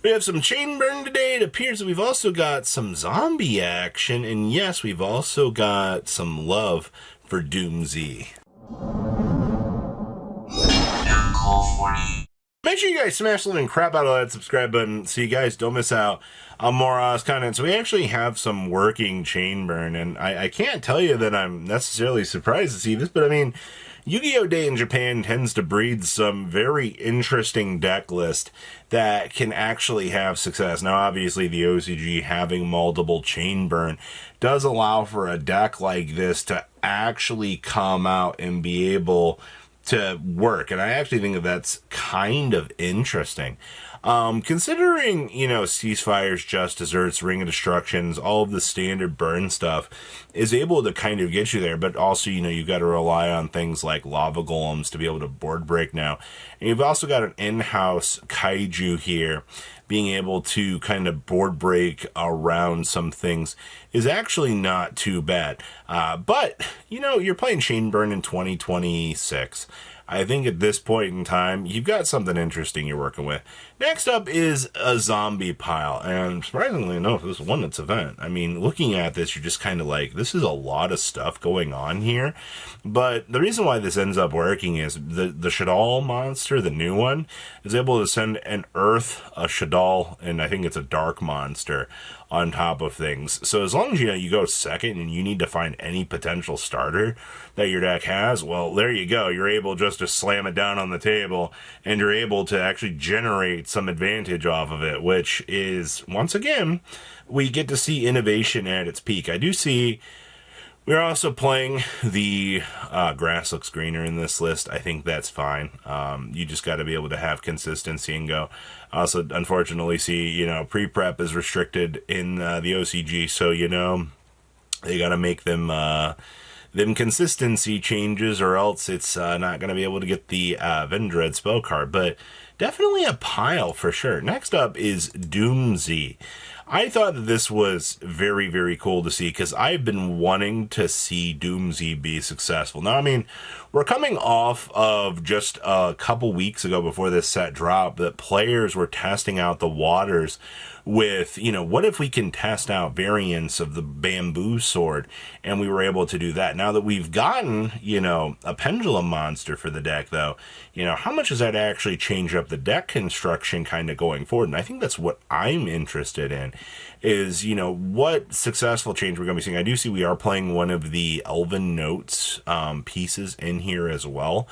We have some chain burn today. It appears that we've also got some zombie action. And yes, we've also got some love for Doomz. Make sure you guys smash the living crap out of that subscribe button so you guys don't miss out on more content. So we actually have some working chain burn, and I can't tell you that I'm necessarily surprised to see this, but I mean, Yu-Gi-Oh! Day in Japan tends to breed some very interesting deck list that can actually have success. Now, obviously, the OCG having multiple chain burn does allow for a deck like this to actually come out and be able to work, and I actually think that that's kind of interesting. Considering, you know, ceasefires, just desserts, ring of destructions, all of the standard burn stuff is able to kind of get you there, but also, you know, you've got to rely on things like lava golems to be able to board break now. And you've also got an in-house kaiju here being able to kind of board break around some things is actually not too bad. But, you know, you're playing chain burn in 2026. I think at this point in time, you've got something interesting you're working with. Next up is a zombie pile, and surprisingly enough, this won its event. I mean, looking at this, you're just kind of like, this is a lot of stuff going on here. But the reason why this ends up working is the Shadal monster, the new one, is able to send an Earth, a Shadal, and I think it's a Dark monster on top of things. So as long as, you know, you go second and you need to find any potential starter that your deck has, well, there you go. You're able just to slam it down on the table, and you're able to actually generate some advantage off of it, which is, once again, we get to see innovation at its peak. I do see we're also playing the grass looks greener in this list. I think that's fine. You just got to be able to have consistency and go. Also, unfortunately, see, you know, pre-prep is restricted in the OCG, so, you know, they got to make them consistency changes, or else it's not going to be able to get the Vendread spell card. But definitely a pile for sure. Next up is Doomz. I thought that this was very, very cool to see, because I've been wanting to see Doomz be successful. Now, I mean, we're coming off of just a couple weeks ago before this set dropped that players were testing out the waters with, you know, what if we can test out variants of the bamboo sword? And we were able to do that. Now that we've gotten, you know, a pendulum monster for the deck, though, you know, how much does that actually change up the deck construction kind of going forward? And I think that's what I'm interested in, is, you know, what successful change we're going to be seeing. I do see we are playing one of the Elven Notes pieces in here as well.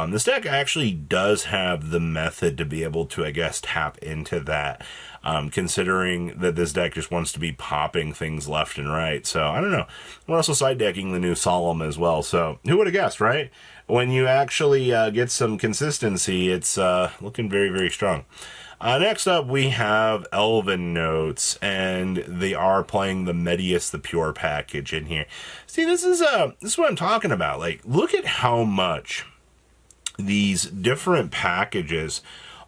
This deck actually does have the method to be able to, I guess, tap into that, considering that this deck just wants to be popping things left and right. So, I don't know. We're also side decking the new Solemn as well. So, who would have guessed, right? When you actually get some consistency, it's looking very, very strong. Next up, we have Elven Notes, and they are playing the Medius the Pure package in here. See, this is what I'm talking about. Like, look at how much these different packages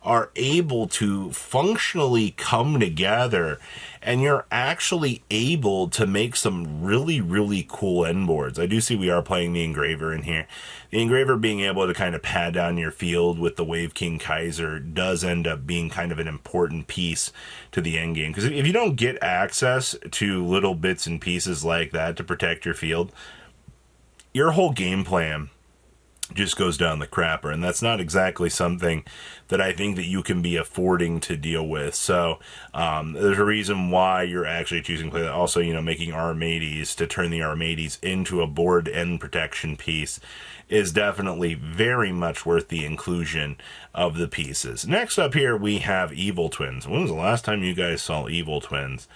are able to functionally come together, and you're actually able to make some really, really cool end boards. I do see we are playing the Engraver in here. The Engraver being able to kind of pad down your field with the Wave King Kaiser does end up being kind of an important piece to the end game, because if you don't get access to little bits and pieces like that to protect your field, your whole game plan just goes down the crapper, and that's not exactly something that I think that you can be affording to deal with. So there's a reason why you're actually choosing to play that. Also, you know, making Armades to turn the Armades into a board end protection piece is definitely very much worth the inclusion of the pieces. Next up here, we have Evil Twins. When was the last time you guys saw Evil Twins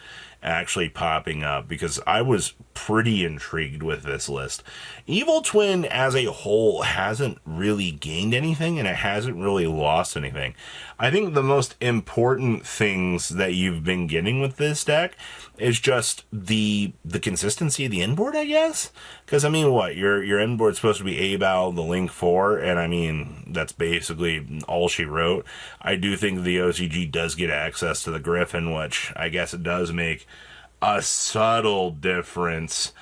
actually popping up? Because I was pretty intrigued with this list. Evil Twin as a whole hasn't really gained anything, and it hasn't really lost anything. I think the most important things that you've been getting with this deck is just the consistency of the end board, I guess. Because, I mean, what? Your end board's supposed to be Abal, the Link 4, and I mean, that's basically all she wrote. I do think the OCG does get access to the Griffin, which I guess it does make a subtle difference,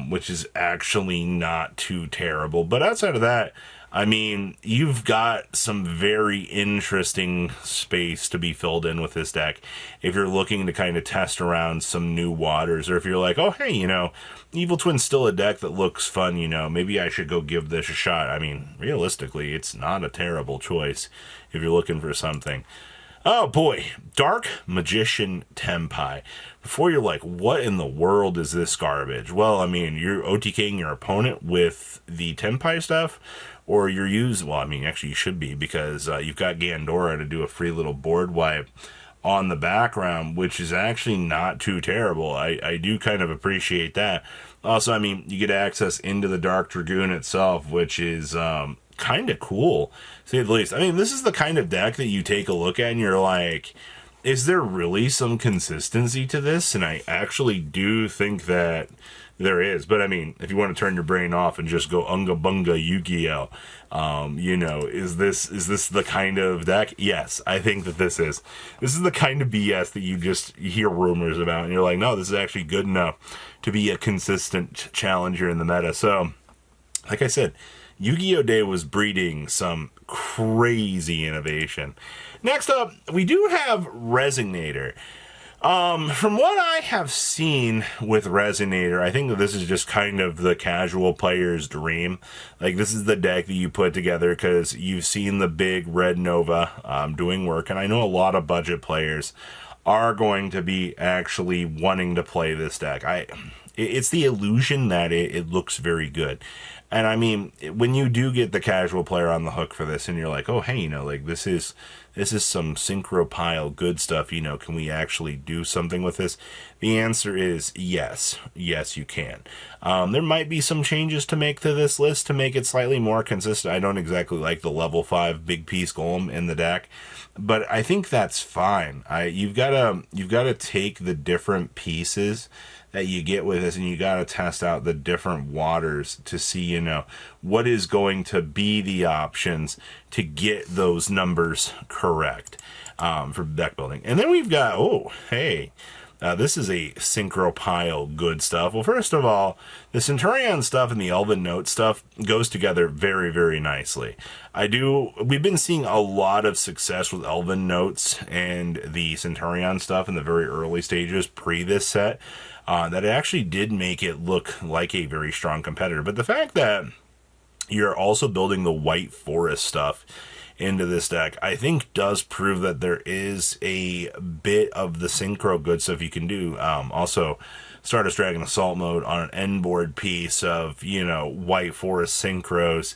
which is actually not too terrible. But outside of that, I mean, you've got some very interesting space to be filled in with this deck if you're looking to kind of test around some new waters, or if you're like, oh, hey, Evil Twin's still a deck that looks fun, maybe I should go give this a shot. I mean, realistically, it's not a terrible choice if you're looking for something. Oh boy, Dark Magician Tenpai. Before you're like, what in the world is this garbage? Well, I mean, you're OTKing your opponent with the Tenpai stuff, or you're actually you should be, because you've got Gandora to do a free little board wipe on the background, which is actually not too terrible. I do kind of appreciate that. Also, I mean, you get access into the Dark Dragoon itself, which is kind of cool, to say the least. I mean, this is the kind of deck that you take a look at and you're like, is there really some consistency to this? And I actually do think that there is. But I mean, if you want to turn your brain off and just go unga bunga Yu-Gi-Oh, is this the kind of deck? Yes, I think that this is. This is the kind of BS that you just hear rumors about, and you're like, no, this is actually good enough to be a consistent challenger in the meta. So, like I said, Yu-Gi-Oh! Day was breeding some crazy innovation. Next up, we do have Resonator. From what I have seen with Resonator, I think that this is just kind of the casual player's dream. Like, this is the deck that you put together because you've seen the big Red Nova doing work, and I know a lot of budget players are going to be actually wanting to play this deck. It's the illusion that it looks very good. And I mean, when you do get the casual player on the hook for this, and you're like, oh, hey, like this is some synchro pile good stuff, can we actually do something with this? The answer is yes. Yes, you can. There might be some changes to make to this list to make it slightly more consistent. I don't exactly like the level 5 big piece golem in the deck, but I think that's fine. You've got to take the different pieces that you get with this, and you got to test out the different waters to see, what is going to be the options to get those numbers correct for deck building. And then we've got, this is a synchro pile good stuff. Well, first of all, the Centurion stuff and the Elven Note stuff goes together very, very nicely. We've been seeing a lot of success with Elven Notes and the Centurion stuff in the very early stages pre this set. That it actually did make it look like a very strong competitor. But the fact that you're also building the White Forest stuff into this deck, I think does prove that there is a bit of the synchro good stuff you can do. Also, Stardust Dragon Assault mode on an end board piece of, White Forest synchros.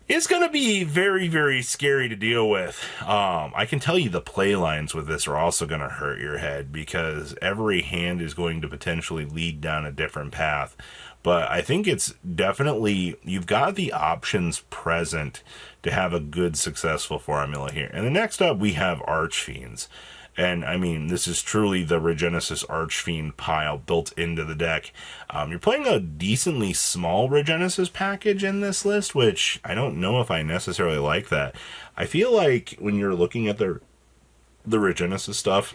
It's going to be very, very scary to deal with. I can tell you the play lines with this are also going to hurt your head because every hand is going to potentially lead down a different path. But I think it's definitely, you've got the options present to have a good, successful formula here. And the next up, we have Archfiends. And I mean, this is truly the Regenesis Archfiend pile built into the deck. You're playing a decently small Regenesis package in this list, which I don't know if I necessarily like that. I feel like when you're looking at the Regenesis stuff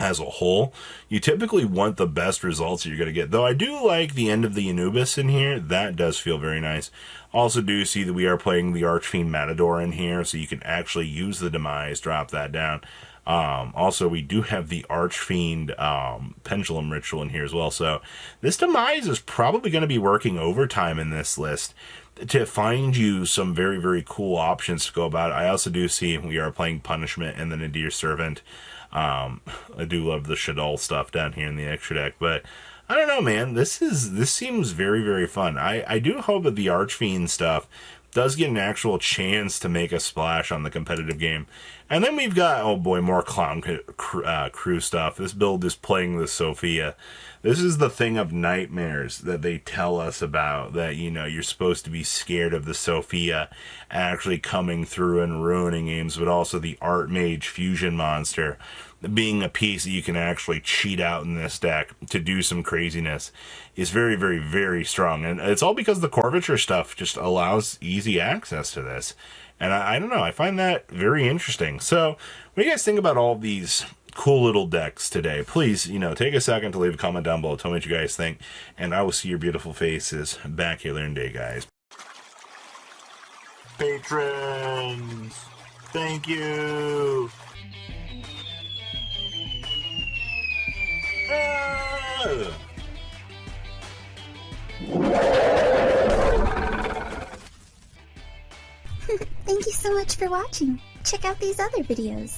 as a whole, you typically want the best results you're going to get. Though I do like the end of the Anubis in here. That does feel very nice. Also do see that we are playing the Archfiend Matador in here, so you can actually use the Demise, drop that down. Also, we do have the Archfiend Pendulum Ritual in here as well. So this Demise is probably going to be working overtime in this list to find you some very, very cool options to go about. I also do see we are playing Punishment and the Nadir Servant. I do love the Shadol stuff down here in the extra deck, but I don't know, man. This seems very, very fun. I do hope that the Archfiend stuff does get an actual chance to make a splash on the competitive game. And then we've got, oh boy, more Clown Crew stuff. This build is playing the Sophia. This is the thing of nightmares that they tell us about, that, you're supposed to be scared of the Sophia actually coming through and ruining games, but also the Archmage Fusion Monster being a piece that you can actually cheat out in this deck to do some craziness is very, very, very strong. And it's all because the Corvature stuff just allows easy access to this. And I don't know, I find that very interesting. So, what do you guys think about all these cool little decks today? Please, take a second to leave a comment down below. Tell me what you guys think. And I will see your beautiful faces back here later today, guys. Patrons! Thank you! Ah! Thank you so much for watching. Check out these other videos.